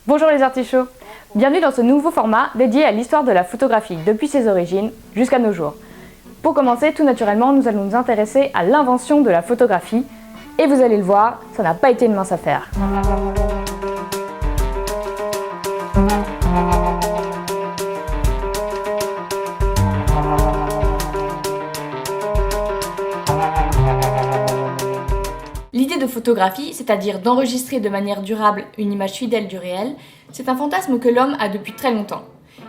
Bonjour les artichauts, bienvenue dans ce nouveau format dédié à l'histoire de la photographie depuis ses origines jusqu'à nos jours. Pour commencer, tout naturellement, nous allons nous intéresser à l'invention de la photographie et vous allez le voir, ça n'a pas été une mince affaire. L'idée de photographie, c'est-à-dire d'enregistrer de manière durable une image fidèle du réel, c'est un fantasme que l'homme a depuis très longtemps,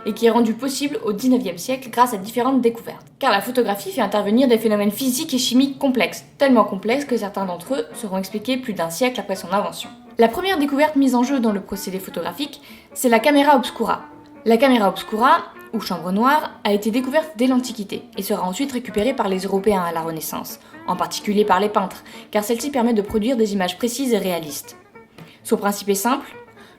et qui est rendu possible au XIXe siècle grâce à différentes découvertes. Car la photographie fait intervenir des phénomènes physiques et chimiques complexes, tellement complexes que certains d'entre eux seront expliqués plus d'un siècle après son invention. La première découverte mise en jeu dans le procédé photographique, c'est la caméra obscura. La caméra obscura, ou chambre noire, a été découverte dès l'Antiquité et sera ensuite récupérée par les Européens à la Renaissance, en particulier par les peintres, car celle-ci permet de produire des images précises et réalistes. Son principe est simple.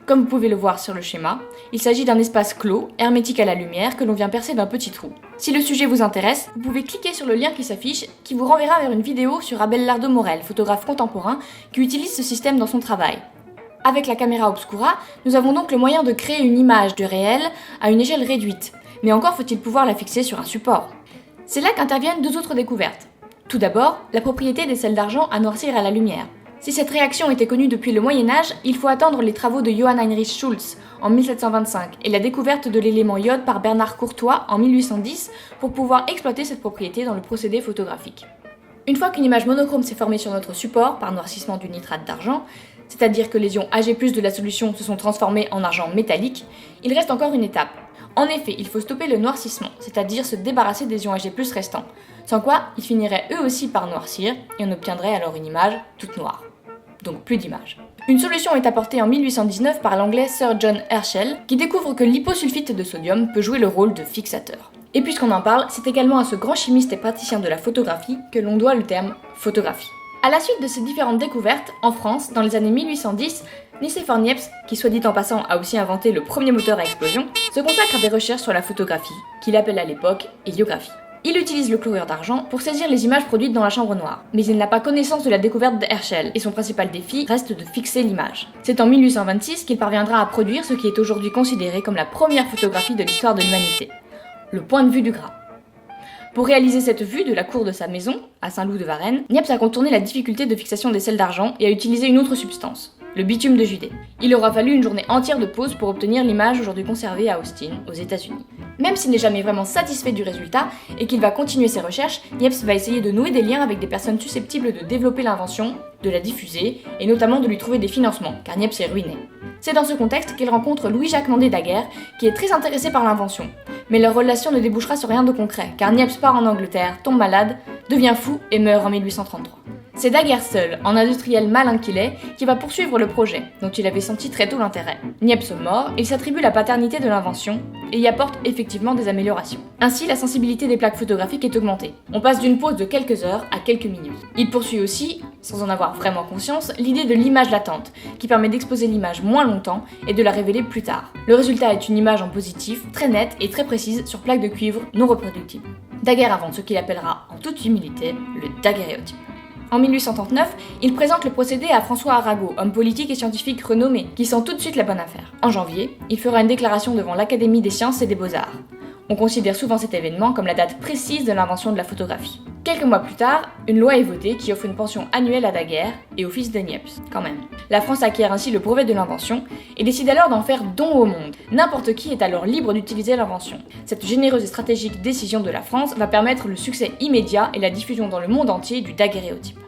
Comme vous pouvez le voir sur le schéma, il s'agit d'un espace clos, hermétique à la lumière, que l'on vient percer d'un petit trou. Si le sujet vous intéresse, vous pouvez cliquer sur le lien qui s'affiche, qui vous renverra vers une vidéo sur Abelardo Morel, photographe contemporain, qui utilise ce système dans son travail. Avec la caméra obscura, nous avons donc le moyen de créer une image de réel à une échelle réduite, mais encore faut-il pouvoir la fixer sur un support. C'est là qu'interviennent deux autres découvertes. Tout d'abord, la propriété des sels d'argent à noircir à la lumière. Si cette réaction était connue depuis le Moyen-Âge, il faut attendre les travaux de Johann Heinrich Schulze en 1725 et la découverte de l'élément iode par Bernard Courtois en 1810 pour pouvoir exploiter cette propriété dans le procédé photographique. Une fois qu'une image monochrome s'est formée sur notre support par noircissement du nitrate d'argent, c'est-à-dire que les ions Ag+ de la solution se sont transformés en argent métallique, il reste encore une étape. En effet, il faut stopper le noircissement, c'est-à-dire se débarrasser des ions Ag+ restants, sans quoi ils finiraient eux aussi par noircir et on obtiendrait alors une image toute noire. Donc plus d'image. Une solution est apportée en 1819 par l'anglais Sir John Herschel, qui découvre que l'hyposulfite de sodium peut jouer le rôle de fixateur. Et puisqu'on en parle, c'est également à ce grand chimiste et praticien de la photographie que l'on doit le terme photographie. À la suite de ces différentes découvertes, en France, dans les années 1810, Nicéphore Niepce, qui soit dit en passant a aussi inventé le premier moteur à explosion, se consacre à des recherches sur la photographie, qu'il appelle à l'époque héliographie. Il utilise le chlorure d'argent pour saisir les images produites dans la chambre noire, mais il n'a pas connaissance de la découverte d'Herschel, et son principal défi reste de fixer l'image. C'est en 1826 qu'il parviendra à produire ce qui est aujourd'hui considéré comme la première photographie de l'histoire de l'humanité, le point de vue du gras. Pour réaliser cette vue de la cour de sa maison, à Saint-Loup-de-Varennes, Niepce a contourné la difficulté de fixation des sels d'argent et a utilisé une autre substance, le bitume de Judée. Il aura fallu une journée entière de pause pour obtenir l'image aujourd'hui conservée à Austin, aux États-Unis. Même s'il n'est jamais vraiment satisfait du résultat et qu'il va continuer ses recherches, Niepce va essayer de nouer des liens avec des personnes susceptibles de développer l'invention, de la diffuser et notamment de lui trouver des financements, car Niepce est ruiné. C'est dans ce contexte qu'il rencontre Louis-Jacques Landé Daguerre, qui est très intéressé par l'invention. Mais leur relation ne débouchera sur rien de concret, car Niepce part en Angleterre, tombe malade, devient fou et meurt en 1833. C'est Daguerre seul, en industriel malin qu'il est, qui va poursuivre le projet, dont il avait senti très tôt l'intérêt. Niepce mort, il s'attribue la paternité de l'invention, et y apporte effectivement des améliorations. Ainsi, la sensibilité des plaques photographiques est augmentée. On passe d'une pause de quelques heures à quelques minutes. Il poursuit aussi, sans en avoir vraiment conscience, l'idée de l'image latente, qui permet d'exposer l'image moins longtemps et de la révéler plus tard. Le résultat est une image en positif, très nette et très précise sur plaque de cuivre non reproductible. Daguerre invente ce qu'il appellera, en toute humilité, le daguerréotype. En 1839, il présente le procédé à François Arago, homme politique et scientifique renommé, qui sent tout de suite la bonne affaire. En janvier, il fera une déclaration devant l'Académie des sciences et des beaux-arts. On considère souvent cet événement comme la date précise de l'invention de la photographie. Quelques mois plus tard, une loi est votée qui offre une pension annuelle à Daguerre et au fils de Niepce, quand même. La France acquiert ainsi le brevet de l'invention et décide alors d'en faire don au monde. N'importe qui est alors libre d'utiliser l'invention. Cette généreuse et stratégique décision de la France va permettre le succès immédiat et la diffusion dans le monde entier du daguerréotype.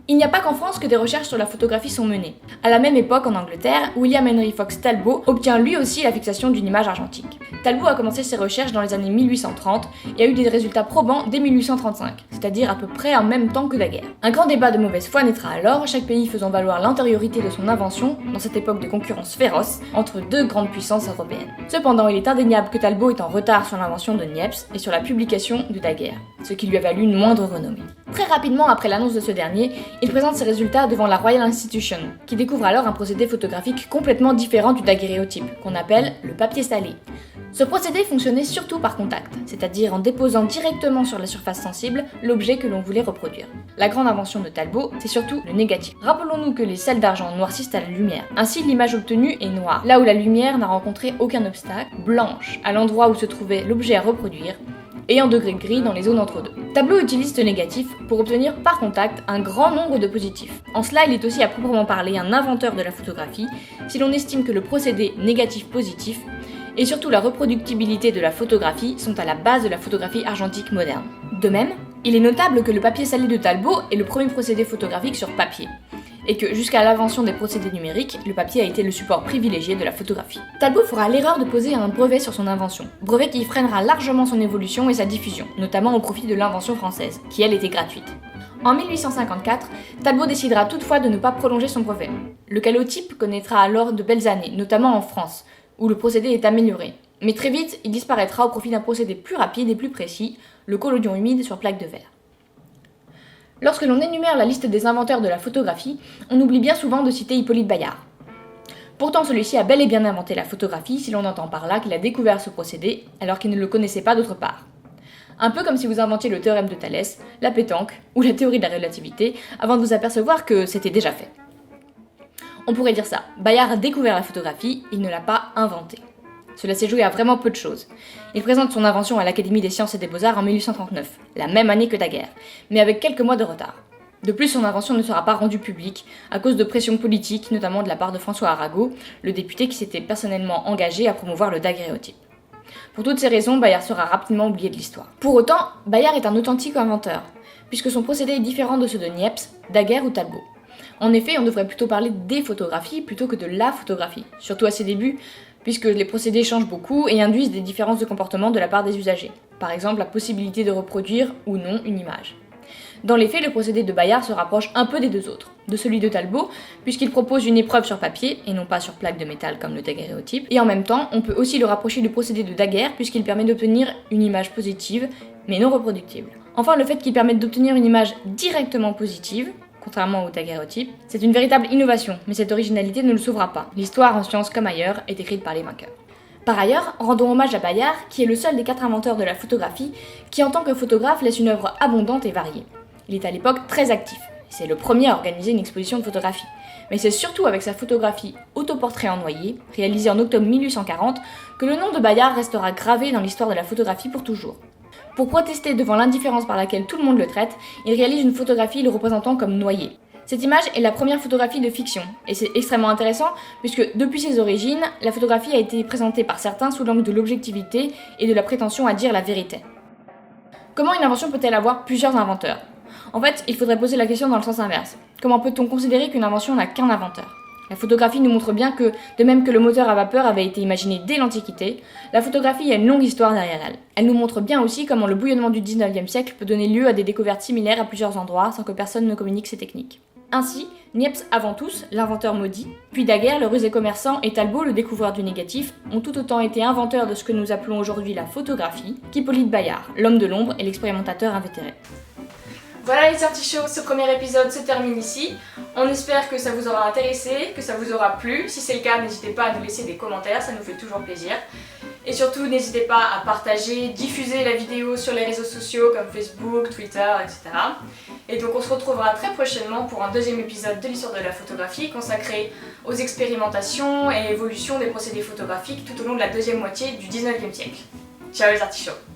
Il n'y a pas qu'en France que des recherches sur la photographie sont menées. À la même époque, en Angleterre, William Henry Fox Talbot obtient lui aussi la fixation d'une image argentique. Talbot a commencé ses recherches dans les années 1830 et a eu des résultats probants dès 1835, c'est-à-dire à peu près en même temps que Daguerre. Un grand débat de mauvaise foi naîtra alors, chaque pays faisant valoir l'antériorité de son invention dans cette époque de concurrence féroce entre deux grandes puissances européennes. Cependant, il est indéniable que Talbot est en retard sur l'invention de Niepce et sur la publication de Daguerre, ce qui lui a valu une moindre renommée. Très rapidement après l'annonce de ce dernier, il présente ses résultats devant la Royal Institution, qui découvre alors un procédé photographique complètement différent du daguerréotype, qu'on appelle le papier salé. Ce procédé fonctionnait surtout par contact, c'est-à-dire en déposant directement sur la surface sensible l'objet que l'on voulait reproduire. La grande invention de Talbot, c'est surtout le négatif. Rappelons-nous que les sels d'argent noircissent à la lumière. Ainsi, l'image obtenue est noire, là où la lumière n'a rencontré aucun obstacle, blanche, à l'endroit où se trouvait l'objet à reproduire, et en degré gris dans les zones entre deux. Talbot utilise ce négatif pour obtenir par contact un grand nombre de positifs. En cela, il est aussi à proprement parler un inventeur de la photographie, si l'on estime que le procédé négatif-positif et surtout la reproductibilité de la photographie sont à la base de la photographie argentique moderne. De même, il est notable que le papier salé de Talbot est le premier procédé photographique sur papier, et que jusqu'à l'invention des procédés numériques, le papier a été le support privilégié de la photographie. Talbot fera l'erreur de poser un brevet sur son invention, brevet qui freinera largement son évolution et sa diffusion, notamment au profit de l'invention française, qui elle était gratuite. En 1854, Talbot décidera toutefois de ne pas prolonger son brevet. Le calotype connaîtra alors de belles années, notamment en France, où le procédé est amélioré. Mais très vite, il disparaîtra au profit d'un procédé plus rapide et plus précis, le collodion humide sur plaque de verre. Lorsque l'on énumère la liste des inventeurs de la photographie, on oublie bien souvent de citer Hippolyte Bayard. Pourtant, celui-ci a bel et bien inventé la photographie, si l'on entend par là qu'il a découvert ce procédé, alors qu'il ne le connaissait pas d'autre part. Un peu comme si vous inventiez le théorème de Thalès, la pétanque ou la théorie de la relativité, avant de vous apercevoir que c'était déjà fait. On pourrait dire ça, Bayard a découvert la photographie, il ne l'a pas inventée. Cela s'est joué à vraiment peu de choses. Il présente son invention à l'Académie des sciences et des beaux-arts en 1839, la même année que Daguerre, mais avec quelques mois de retard. De plus, son invention ne sera pas rendue publique à cause de pressions politiques, notamment de la part de François Arago, le député qui s'était personnellement engagé à promouvoir le daguerréotype. Pour toutes ces raisons, Bayard sera rapidement oublié de l'histoire. Pour autant, Bayard est un authentique inventeur, puisque son procédé est différent de ceux de Niepce, Daguerre ou Talbot. En effet, on devrait plutôt parler des photographies plutôt que de la photographie, surtout à ses débuts, puisque les procédés changent beaucoup et induisent des différences de comportement de la part des usagers. Par exemple, la possibilité de reproduire ou non une image. Dans les faits, le procédé de Bayard se rapproche un peu des deux autres, de celui de Talbot, puisqu'il propose une épreuve sur papier, et non pas sur plaque de métal comme le daguerréotype, et en même temps, on peut aussi le rapprocher du procédé de Daguerre, puisqu'il permet d'obtenir une image positive, mais non reproductible. Enfin, le fait qu'il permette d'obtenir une image directement positive, contrairement au daguerréotype, c'est une véritable innovation, mais cette originalité ne le sauvera pas. L'histoire, en sciences comme ailleurs, est écrite par les vainqueurs. Par ailleurs, rendons hommage à Bayard, qui est le seul des 4 inventeurs de la photographie qui, en tant que photographe, laisse une œuvre abondante et variée. Il est à l'époque très actif, c'est le premier à organiser une exposition de photographie. Mais c'est surtout avec sa photographie Autoportrait en noyer, réalisée en octobre 1840, que le nom de Bayard restera gravé dans l'histoire de la photographie pour toujours. Pour protester devant l'indifférence par laquelle tout le monde le traite, il réalise une photographie le représentant comme noyé. Cette image est la première photographie de fiction, et c'est extrêmement intéressant puisque depuis ses origines, la photographie a été présentée par certains sous l'angle de l'objectivité et de la prétention à dire la vérité. Comment une invention peut-elle avoir plusieurs inventeurs ? En fait, il faudrait poser la question dans le sens inverse. Comment peut-on considérer qu'une invention n'a qu'un inventeur ? La photographie nous montre bien que, de même que le moteur à vapeur avait été imaginé dès l'Antiquité, la photographie a une longue histoire derrière elle. Elle nous montre bien aussi comment le bouillonnement du 19e siècle peut donner lieu à des découvertes similaires à plusieurs endroits sans que personne ne communique ces techniques. Ainsi, Niepce avant tous, l'inventeur maudit, puis Daguerre, le rusé commerçant, et Talbot, le découvreur du négatif, ont tout autant été inventeurs de ce que nous appelons aujourd'hui la photographie qu'Hippolyte Bayard, l'homme de l'ombre et l'expérimentateur invétéré. Voilà les artichauts, ce premier épisode se termine ici. On espère que ça vous aura intéressé, que ça vous aura plu. Si c'est le cas, n'hésitez pas à nous laisser des commentaires, ça nous fait toujours plaisir. Et surtout, n'hésitez pas à partager, diffuser la vidéo sur les réseaux sociaux comme Facebook, Twitter, etc. Et donc on se retrouvera très prochainement pour un deuxième épisode de l'histoire de la photographie consacré aux expérimentations et évolutions des procédés photographiques tout au long de la deuxième moitié du 19e siècle. Ciao les artichauts!